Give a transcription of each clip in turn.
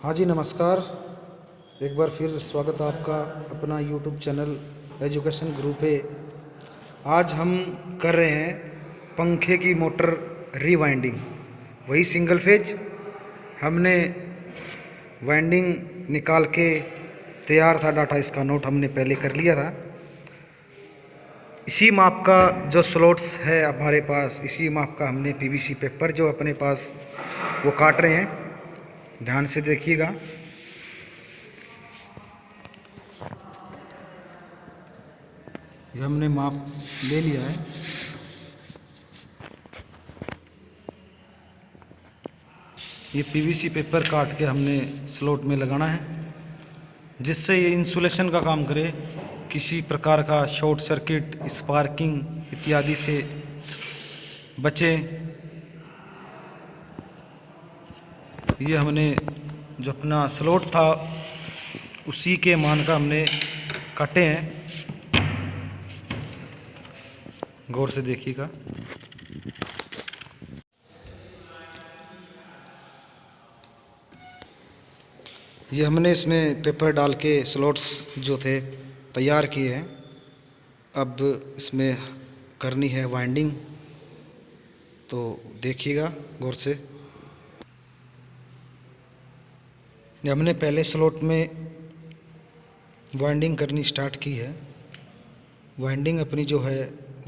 हाँ जी, नमस्कार। एक बार फिर स्वागत है आपका अपना यूट्यूब चैनल एजुकेशन गुरु पे। आज हम कर रहे हैं पंखे की मोटर रीवाइंडिंग, वही सिंगल फेज। हमने वाइंडिंग निकाल के तैयार था डाटा, इसका नोट हमने पहले कर लिया था। इसी माप का जो स्लॉट्स है हमारे पास, इसी माप का हमने पीवीसी पेपर जो अपने पास वो काट रहे हैं। ध्यान से देखिएगा। ये हमने माप ले लिया है। ये पीवीसी पेपर काट के हमने स्लॉट में लगाना है, जिससे ये इंसुलेशन का काम करे, किसी प्रकार का शॉर्ट सर्किट, स्पार्किंग इत्यादि से बचे। ये हमने जो अपना स्लॉट था उसी के मान का हमने काटे हैं। गौर से देखिएगा। ये हमने इसमें पेपर डाल के स्लॉट्स जो थे तैयार किए हैं। अब इसमें करनी है वाइंडिंग, तो देखिएगा गौर से। ये हमने पहले स्लॉट में वाइंडिंग करनी स्टार्ट की है। वाइंडिंग अपनी जो है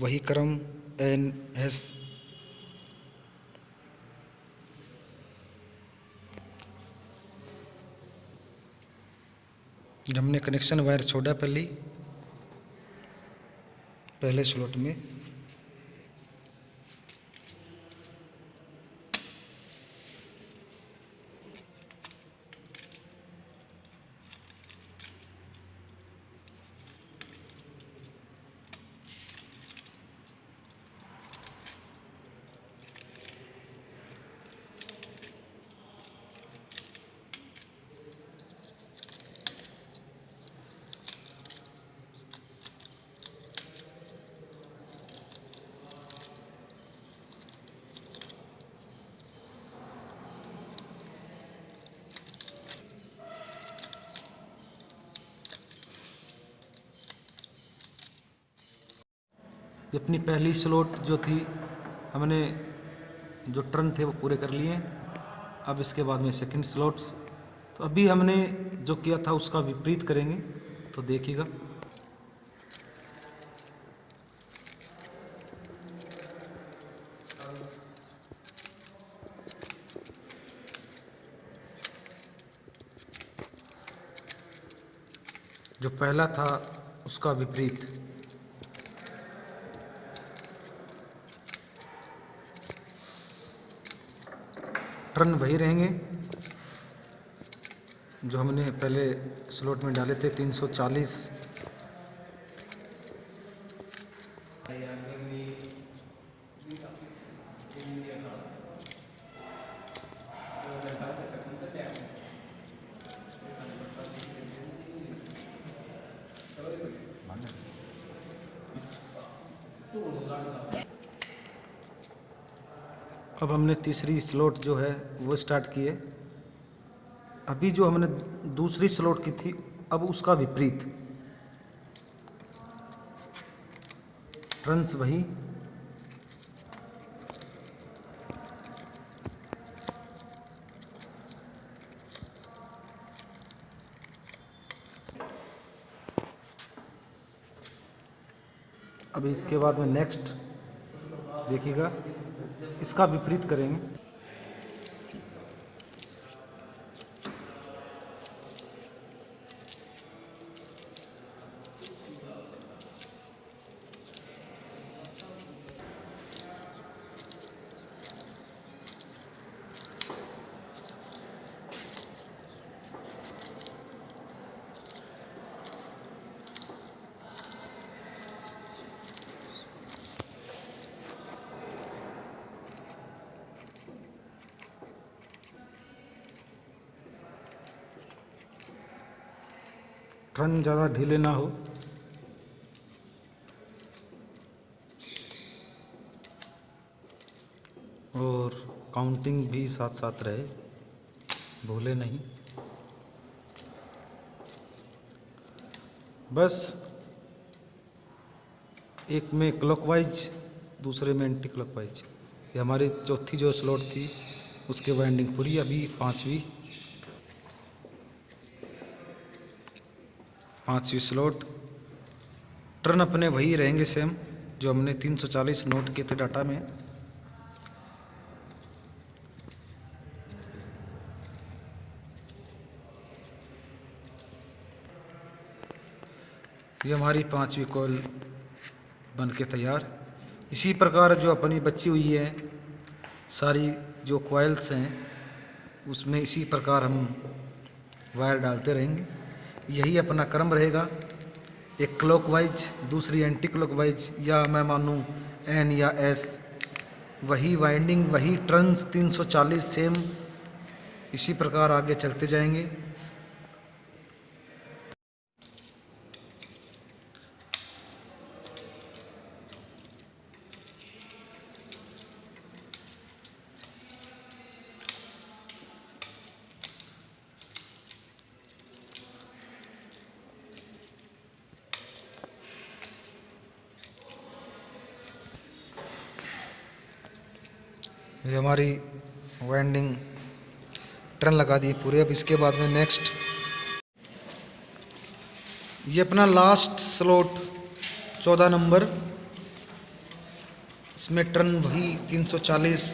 वही क्रम NS। हमने कनेक्शन वायर छोड़ा पहले स्लॉट में। ये अपनी पहली स्लॉट जो थी, हमने जो टर्न थे वो पूरे कर लिए। अब इसके बाद में सेकंड स्लॉट्स, तो अभी हमने जो किया था उसका विपरीत करेंगे, तो देखिएगा। जो पहला था उसका विपरीत। टर्न वही रहेंगे जो हमने पहले स्लॉट में डाले थे, 340। अब हमने तीसरी स्लॉट जो है वो स्टार्ट की है। अभी जो हमने दूसरी स्लॉट की थी, अब उसका विपरीत। टर्न्स वही। अभी इसके बाद में नेक्स्ट देखिएगा, इसका विपरीत करेंगे। टर्न ज़्यादा ढीले ना हो। और काउंटिंग भी साथ साथ रहे, भूले नहीं। बस एक में क्लॉकवाइज, दूसरे में एंटी क्लॉकवाइज। ये हमारी चौथी जो स्लॉट थी उसके वाइंडिंग पूरी। अभी पांचवी स्लॉट। टर्न अपने वही रहेंगे सेम जो हमने 340 नोट किए थे डाटा में। ये हमारी पांचवी कॉइल बन के तैयार। इसी प्रकार जो अपनी बची हुई है सारी जो कॉइल्स हैं उसमें इसी प्रकार हम वायर डालते रहेंगे। यही अपना क्रम रहेगा, एक क्लॉकवाइज, दूसरी एंटी क्लॉकवाइज, या मैं मानूँ एन या एस। वही वाइंडिंग, वही टर्न्स 340 सेम, इसी प्रकार आगे चलते जाएंगे। ये हमारी वाइंडिंग टर्न लगा दी पूरे। अब इसके बाद में नेक्स्ट ये अपना लास्ट स्लॉट 14 नंबर, इसमें टर्न वही 340।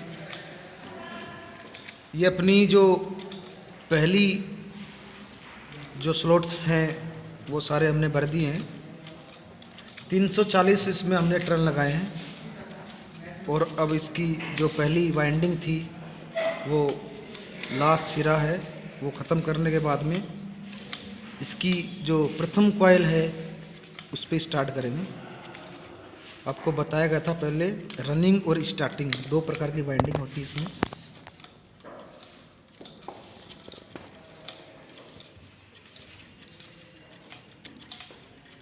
ये अपनी जो पहली जो स्लॉट्स हैं वो सारे हमने भर दिए हैं। 340 इसमें हमने टर्न लगाए हैं। और अब इसकी जो पहली वाइंडिंग थी वो लास्ट सिरा है, वो ख़त्म करने के बाद में इसकी जो प्रथम कॉइल है उस पर स्टार्ट करेंगे। आपको बताया गया था पहले, रनिंग और स्टार्टिंग दो प्रकार की वाइंडिंग होती है इसमें।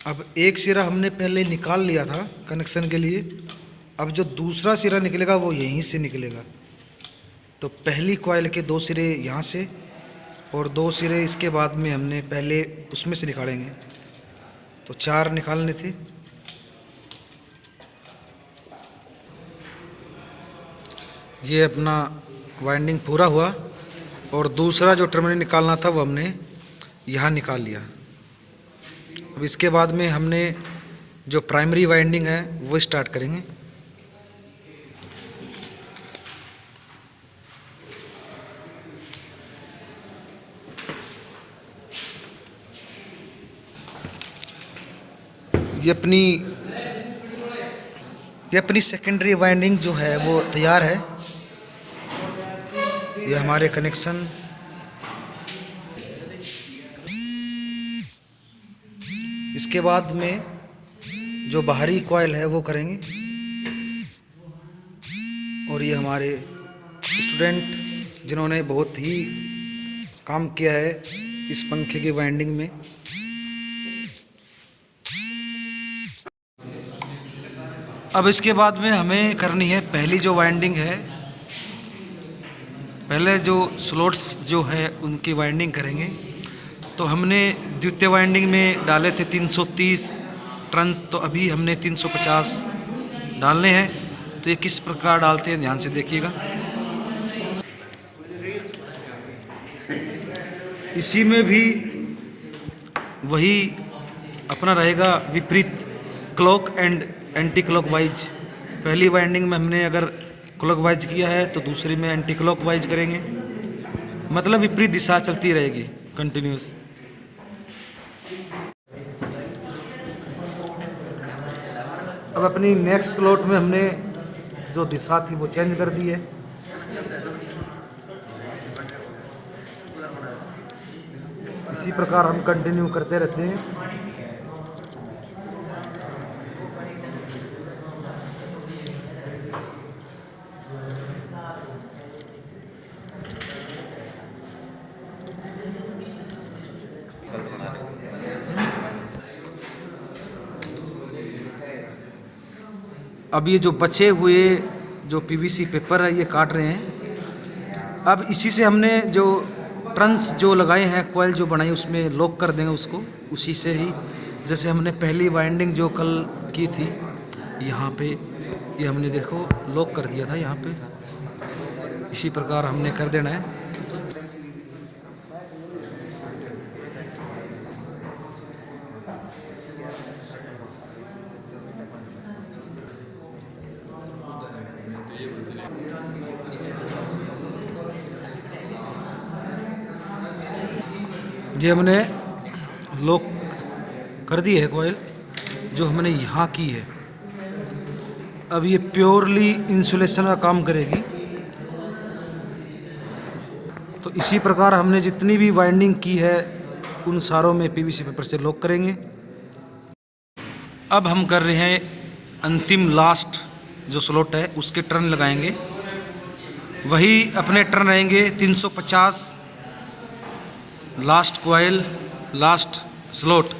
अब एक सिरा हमने पहले निकाल लिया था कनेक्शन के लिए। अब जो दूसरा सिरा निकलेगा वो यहीं से निकलेगा। तो पहली कॉइल के 2 सिरे यहाँ से और 2 सिरे इसके बाद में हमने पहले उसमें से निकालेंगे। तो 4 निकालने थे। ये अपना वाइंडिंग पूरा हुआ और दूसरा जो टर्मिनल निकालना था वो हमने यहाँ निकाल लिया। अब इसके बाद में हमने जो प्राइमरी वाइंडिंग है वो स्टार्ट करेंगे। ये अपनी सेकेंडरी वाइंडिंग जो है वो तैयार है। ये हमारे कनेक्शन, इसके बाद में जो बाहरी कॉइल है वो करेंगे। और ये हमारे स्टूडेंट जिन्होंने बहुत ही काम किया है इस पंखे की वाइंडिंग में। अब इसके बाद में हमें करनी है पहली जो वाइंडिंग है, पहले जो स्लॉट्स जो है उनकी वाइंडिंग करेंगे। तो हमने द्वितीय वाइंडिंग में डाले थे 330 टर्न्स, तो अभी हमने 350 डालने हैं। तो ये किस प्रकार डालते हैं ध्यान से देखिएगा। इसी में भी वही अपना रहेगा विपरीत, क्लॉक एंड एंटी क्लॉकवाइज। पहली वाइंडिंग में हमने अगर क्लॉकवाइज किया है तो दूसरी में एंटी क्लॉकवाइज करेंगे, मतलब विपरीत दिशा चलती रहेगी कंटिन्यूस। अब अपनी नेक्स्ट स्लॉट में हमने जो दिशा थी वो चेंज कर दी है। इसी प्रकार हम कंटिन्यू करते रहते हैं। अब ये जो बचे हुए जो पीवीसी पेपर है ये काट रहे हैं। अब इसी से हमने जो टर्न्स जो लगाए हैं, कॉइल जो बनाई उसमें लॉक कर देंगे उसको, उसी से ही जैसे हमने पहली वाइंडिंग जो कल की थी यहाँ पे, ये हमने देखो लॉक कर दिया था यहाँ पे, इसी प्रकार हमने कर देना है। ये हमने लॉक कर दी है कॉइल जो हमने यहाँ की है। अब ये प्योरली इंसुलेशन का काम करेगी। तो इसी प्रकार हमने जितनी भी वाइंडिंग की है उन सारों में पीवीसी पेपर से लॉक करेंगे। अब हम कर रहे हैं अंतिम लास्ट जो स्लॉट है उसके टर्न लगाएंगे। वही अपने टर्न रहेंगे 350, लास्ट कॉइल, लास्ट स्लॉट।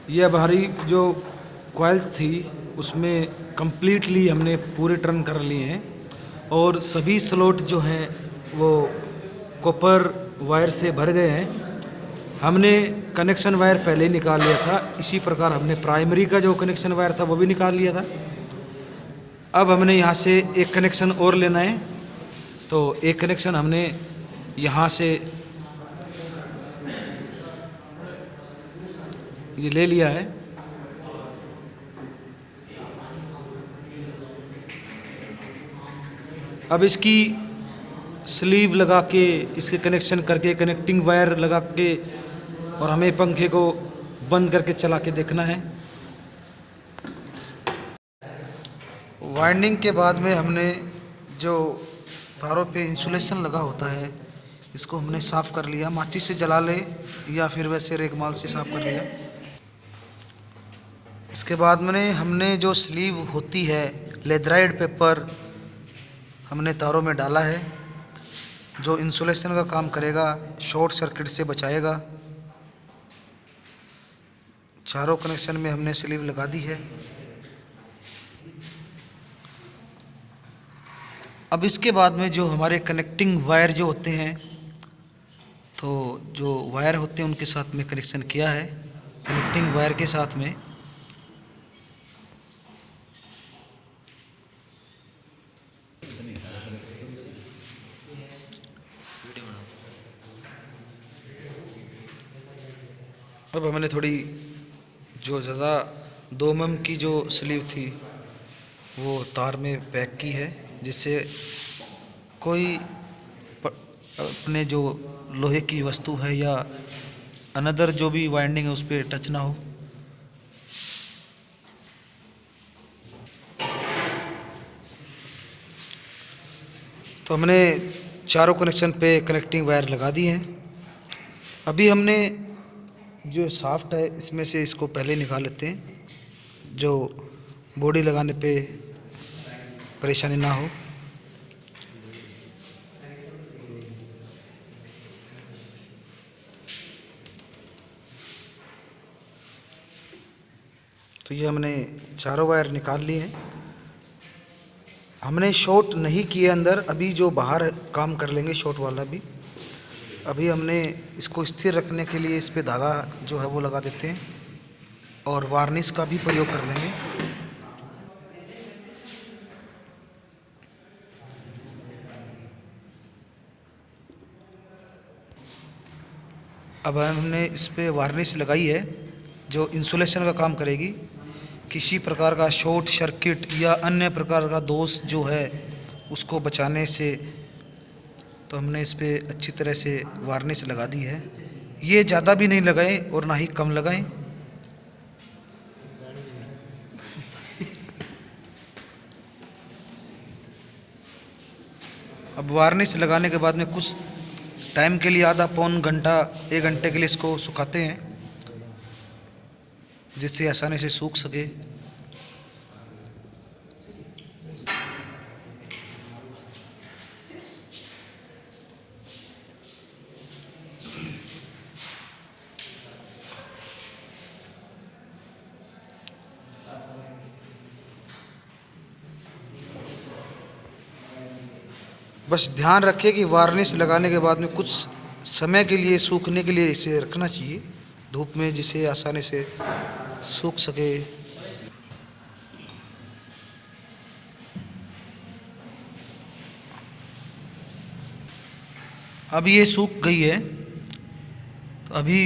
ये बाहरी जो कॉइल्स थी उसमें कंप्लीटली हमने पूरे टर्न कर लिए हैं और सभी स्लॉट जो हैं वो कॉपर वायर से भर गए हैं। हमने कनेक्शन वायर पहले ही निकाल लिया था, इसी प्रकार हमने प्राइमरी का जो कनेक्शन वायर था वो भी निकाल लिया था। अब हमने यहाँ से एक कनेक्शन और लेना है, तो एक कनेक्शन हमने यहाँ से ये ले लिया है। अब इसकी स्लीव लगा के इसके कनेक्शन करके कनेक्टिंग वायर लगा के और हमें पंखे को बंद करके चला के देखना है। वाइंडिंग के बाद में हमने जो तारों पे इंसुलेशन लगा होता है इसको हमने साफ़ कर लिया, माचिस से जला ले या फिर वैसे रेगमाल से साफ़ कर लिया। इसके बाद में हमने जो स्लीव होती है लेदराइड पेपर हमने तारों में डाला है जो इंसुलेशन का काम करेगा, शॉर्ट सर्किट से बचाएगा। चारों कनेक्शन में हमने स्लीव लगा दी है। अब इसके बाद में जो हमारे कनेक्टिंग वायर जो होते हैं, तो जो वायर होते हैं उनके साथ में कनेक्शन किया है। कनेक्टिंग वायर के साथ में अब हमने थोड़ी जो ज़्यादा 2 mm की जो स्लीव थी वो तार में पैक की है, जिससे कोई अपने जो लोहे की वस्तु है या अनदर जो भी वाइंडिंग है उस पर टच ना हो। तो हमने चारों कनेक्शन पे कनेक्टिंग वायर लगा दी हैं। अभी हमने जो शाफ्ट है इसमें से इसको पहले निकाल लेते हैं, जो बॉडी लगाने पे परेशानी ना हो। तो ये हमने चारों वायर निकाल लिए हैं। हमने शॉर्ट नहीं किए अंदर, अभी जो बाहर काम कर लेंगे शॉर्ट वाला भी। अभी हमने इसको स्थिर रखने के लिए इस पे धागा जो है वो लगा देते हैं और वार्निश का भी प्रयोग कर लेंगे। अब हमने इस पे वार्निश लगाई है जो इंसुलेशन का काम करेगी। किसी प्रकार का शॉर्ट सर्किट या अन्य प्रकार का दोष जो है उसको बचाने से तो हमने इस पे अच्छी तरह से वार्निश लगा दी है। ये ज़्यादा भी नहीं लगाएं और ना ही कम लगाएं। अब वार्निश लगाने के बाद में कुछ टाइम के लिए आधा पौन घंटा 1 घंटे के लिए इसको सुखाते हैं, जिससे आसानी से सूख सके। बस ध्यान रखिए कि वार्निश लगाने के बाद में कुछ समय के लिए सूखने के लिए इसे रखना चाहिए धूप में, जिससे आसानी से सूख सके। अब ये सूख गई है, तो अभी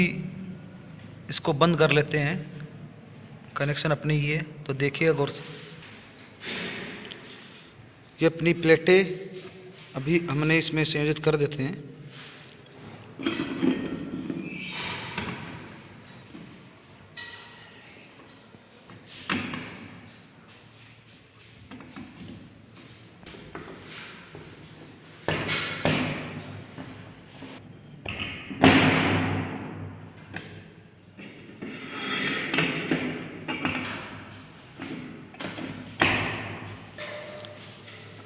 इसको बंद कर लेते हैं। कनेक्शन अपनी ही है, तो देखिएगा गौर से। ये अपनी प्लेटें अभी हमने इसमें संयोजित कर देते हैं।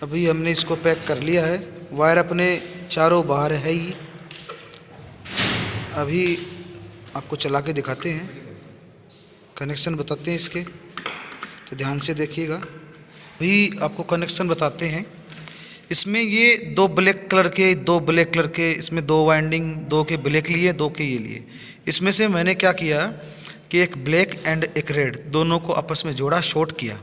अभी हमने इसको पैक कर लिया है। वायर अपने चारों बाहर है ही। अभी आपको चला के दिखाते हैं, कनेक्शन बताते हैं इसके, तो ध्यान से देखिएगा। अभी आपको कनेक्शन बताते हैं। इसमें ये 2 ब्लैक कलर के इसमें 2 वाइंडिंग, 2 के ब्लैक लिए, 2 के ये लिए। इसमें से मैंने क्या किया कि एक ब्लैक एंड एक रेड दोनों को आपस में जोड़ा, शॉर्ट किया।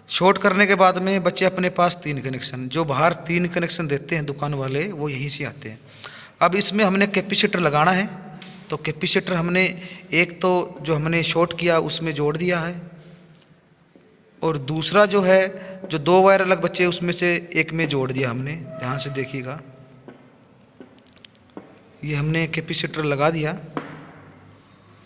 शॉर्ट करने के बाद में बचे अपने पास 3 कनेक्शन। जो बाहर 3 कनेक्शन देते हैं दुकान वाले, वो यहीं से आते हैं। अब इसमें हमने कैपेसिटर लगाना है, तो कैपेसिटर हमने एक तो जो हमने शॉर्ट किया उसमें जोड़ दिया है, और दूसरा जो है जो 2 वायर अलग बचे उसमें से एक में जोड़ दिया हमने। ध्यान से देखिएगा, ये हमने कैपेसिटर लगा दिया।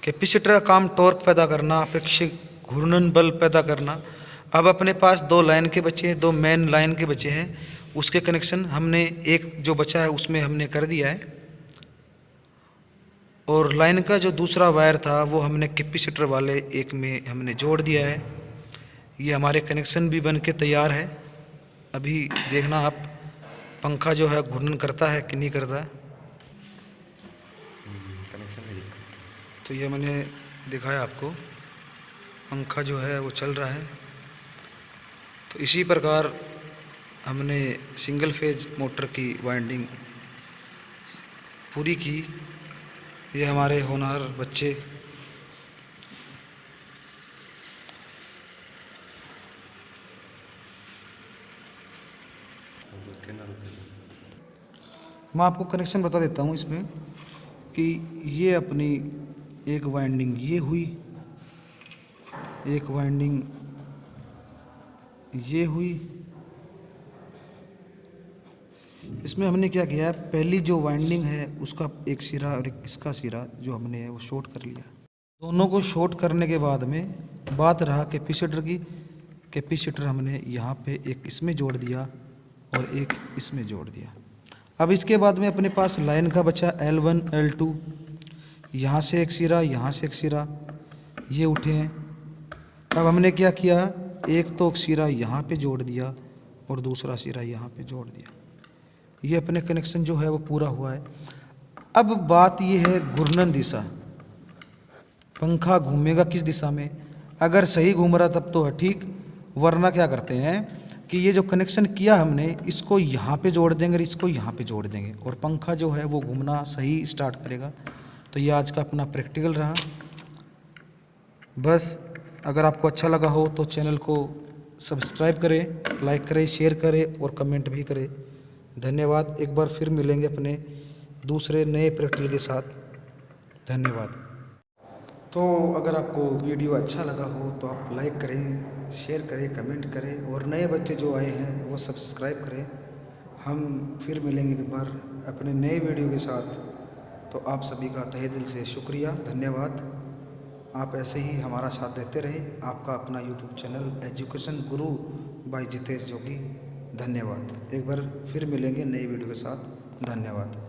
कैपेसिटर का काम टॉर्क पैदा करना, अपेक्षित घूर्णन बल पैदा करना। अब अपने पास 2 लाइन के बचे हैं, 2 मेन लाइन के बचे हैं, उसके कनेक्शन हमने एक जो बचा है उसमें हमने कर दिया है, और लाइन का जो दूसरा वायर था वो हमने कैपेसिटर वाले एक में हमने जोड़ दिया है। ये हमारे कनेक्शन भी बन के तैयार है। अभी देखना आप, पंखा जो है घूर्णन करता है कि नहीं करता है। कनेक्शन में दिक्कत, तो ये मैंने दिखाया आपको, पंखा जो है वो चल रहा है। तो इसी प्रकार हमने सिंगल फेज मोटर की वाइंडिंग पूरी की। ये हमारे होनहार बच्चे मैं आपको कनेक्शन बता देता हूँ इसमें कि ये अपनी एक वाइंडिंग ये हुई, एक वाइंडिंग ये हुई। इसमें हमने क्या किया, पहली जो वाइंडिंग है उसका एक सिरा और एक इसका सिरा जो हमने है वो शॉर्ट कर लिया। दोनों को शॉर्ट करने के बाद में बात रहा कैपेसिटर की। कैपेसिटर हमने यहाँ पे एक इसमें जोड़ दिया और एक इसमें जोड़ दिया। अब इसके बाद में अपने पास लाइन का बचा L1 L2, यहाँ से एक सिरा, यहाँ से एक सिरा, ये उठे हैं। अब हमने क्या किया, एक तो सिरा यहाँ पे जोड़ दिया और दूसरा सिरा यहाँ पे जोड़ दिया। ये अपने कनेक्शन जो है वो पूरा हुआ है। अब बात ये है घूर्णन दिशा, पंखा घूमेगा किस दिशा में। अगर सही घूम रहा तब तो है ठीक, वरना क्या करते हैं कि ये जो कनेक्शन किया हमने इसको यहाँ पे जोड़ देंगे और इसको यहाँ पे जोड़ देंगे, और पंखा जो है वो घूमना सही स्टार्ट करेगा। तो ये आज का अपना प्रैक्टिकल रहा। बस अगर आपको अच्छा लगा हो तो चैनल को सब्सक्राइब करें, लाइक करें, शेयर करें और कमेंट भी करें। धन्यवाद। एक बार फिर मिलेंगे अपने दूसरे नए प्रैक्टिकल के साथ। धन्यवाद। तो अगर आपको वीडियो अच्छा लगा हो तो आप लाइक करें, शेयर करें, कमेंट करें, और नए बच्चे जो आए हैं वो सब्सक्राइब करें। हम फिर मिलेंगे एक बार अपने नए वीडियो के साथ। तो आप सभी का तहे दिल से शुक्रिया, धन्यवाद। आप ऐसे ही हमारा साथ देते रहें। आपका अपना यूट्यूब चैनल एजुकेशन गुरु बाय जितेश जोगी। धन्यवाद। एक बार फिर मिलेंगे नई वीडियो के साथ। धन्यवाद।